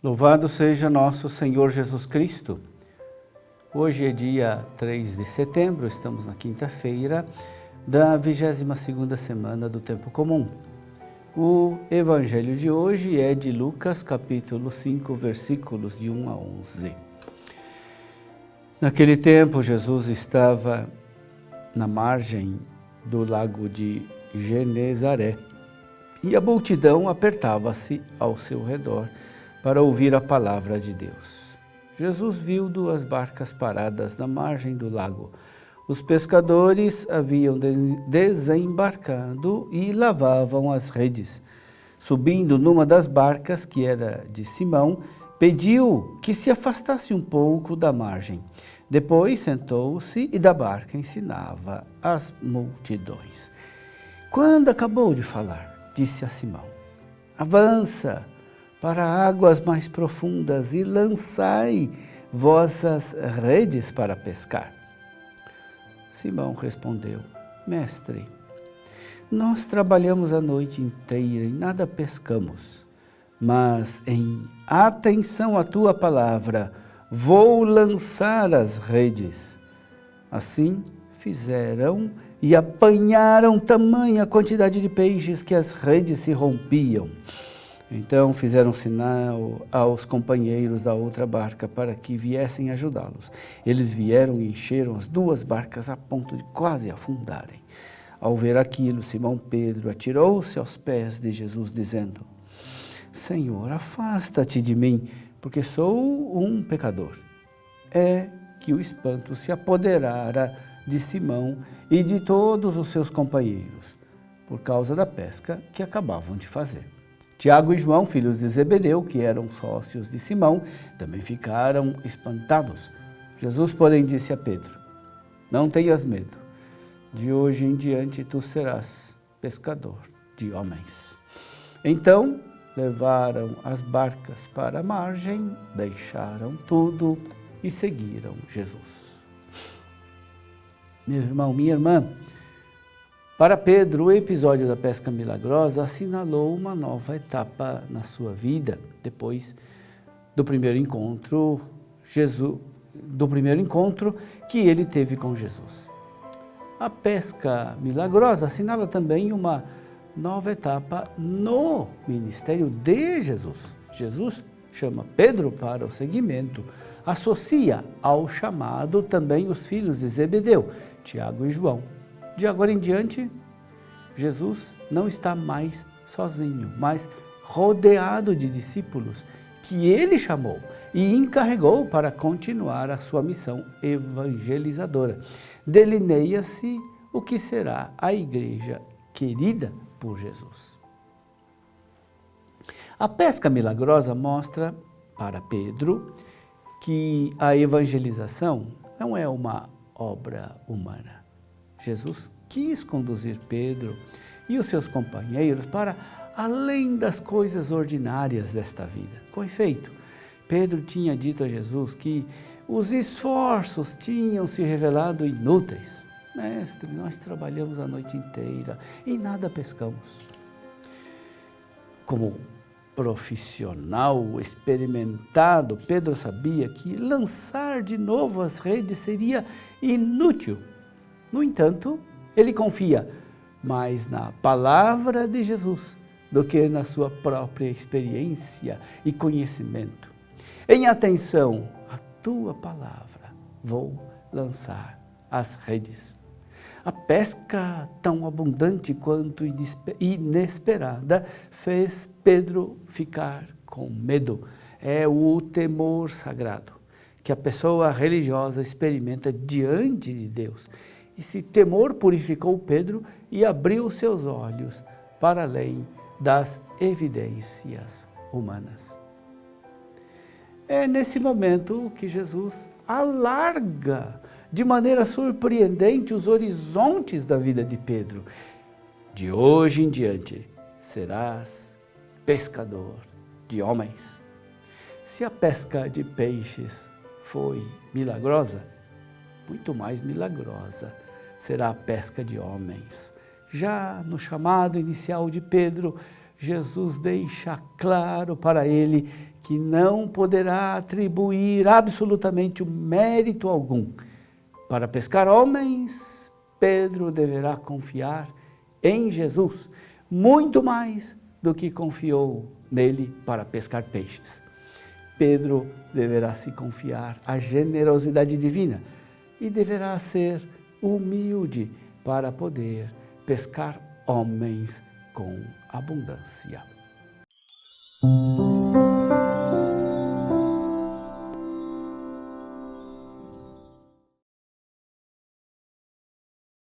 Louvado seja nosso Senhor Jesus Cristo. Hoje é dia 3 de setembro, estamos na quinta-feira da 22ª semana do Tempo Comum. O evangelho de hoje é de Lucas, capítulo 5, versículos de 1 a 11. Naquele tempo, Jesus estava na margem do lago de Genezaré e a multidão apertava-se ao seu redor para ouvir a palavra de Deus. Jesus viu 2 barcas paradas na margem do lago. Os pescadores haviam desembarcado e lavavam as redes. Subindo numa das barcas, que era de Simão, pediu que se afastasse um pouco da margem. Depois sentou-se e da barca ensinava as multidões. Quando acabou de falar, disse a Simão: avança para águas mais profundas e lançai vossas redes para pescar. Simão respondeu: Mestre, nós trabalhamos a noite inteira e nada pescamos, mas em atenção à tua palavra, vou lançar as redes. Assim fizeram e apanharam tamanha quantidade de peixes que as redes se rompiam. Então fizeram sinal aos companheiros da outra barca para que viessem ajudá-los. Eles vieram e encheram as 2 barcas a ponto de quase afundarem. Ao ver aquilo, Simão Pedro atirou-se aos pés de Jesus, dizendo: Senhor, afasta-te de mim, porque sou um pecador. É que o espanto se apoderara de Simão e de todos os seus companheiros, por causa da pesca que acabavam de fazer. Tiago e João, filhos de Zebedeu, que eram sócios de Simão, também ficaram espantados. Jesus, porém, disse a Pedro: não tenhas medo, de hoje em diante tu serás pescador de homens. Então levaram as barcas para a margem, deixaram tudo e seguiram Jesus. Meu irmão, minha irmã, para Pedro, o episódio da pesca milagrosa assinalou uma nova etapa na sua vida, depois do primeiro encontro que ele teve com Jesus. A pesca milagrosa assinala também uma nova etapa no ministério de Jesus. Jesus chama Pedro para o seguimento, associa ao chamado também os filhos de Zebedeu, Tiago e João. De agora em diante, Jesus não está mais sozinho, mas rodeado de discípulos que ele chamou e encarregou para continuar a sua missão evangelizadora. Delineia-se o que será a igreja querida por Jesus. A pesca milagrosa mostra para Pedro que a evangelização não é uma obra humana. Jesus quis conduzir Pedro e os seus companheiros para além das coisas ordinárias desta vida. Com efeito, Pedro tinha dito a Jesus que os esforços tinham se revelado inúteis. Mestre, nós trabalhamos a noite inteira e nada pescamos. Como profissional experimentado, Pedro sabia que lançar de novo as redes seria inútil. No entanto, ele confia mais na palavra de Jesus do que na sua própria experiência e conhecimento. Em atenção à tua palavra, vou lançar as redes. A pesca, tão abundante quanto inesperada, fez Pedro ficar com medo. É o temor sagrado que a pessoa religiosa experimenta diante de Deus. Esse temor purificou Pedro e abriu seus olhos para além das evidências humanas. É nesse momento que Jesus alarga de maneira surpreendente os horizontes da vida de Pedro. De hoje em diante serás pescador de homens. Se a pesca de peixes foi milagrosa, muito mais milagrosa será a pesca de homens, Já no chamado inicial de Pedro, Jesus deixa claro para ele que não poderá atribuir absolutamente o mérito algum. Para pescar homens, Pedro deverá confiar em Jesus, muito mais do que confiou nele para pescar peixes. Pedro deverá se confiar à generosidade divina e deverá ser humilde para poder pescar homens com abundância.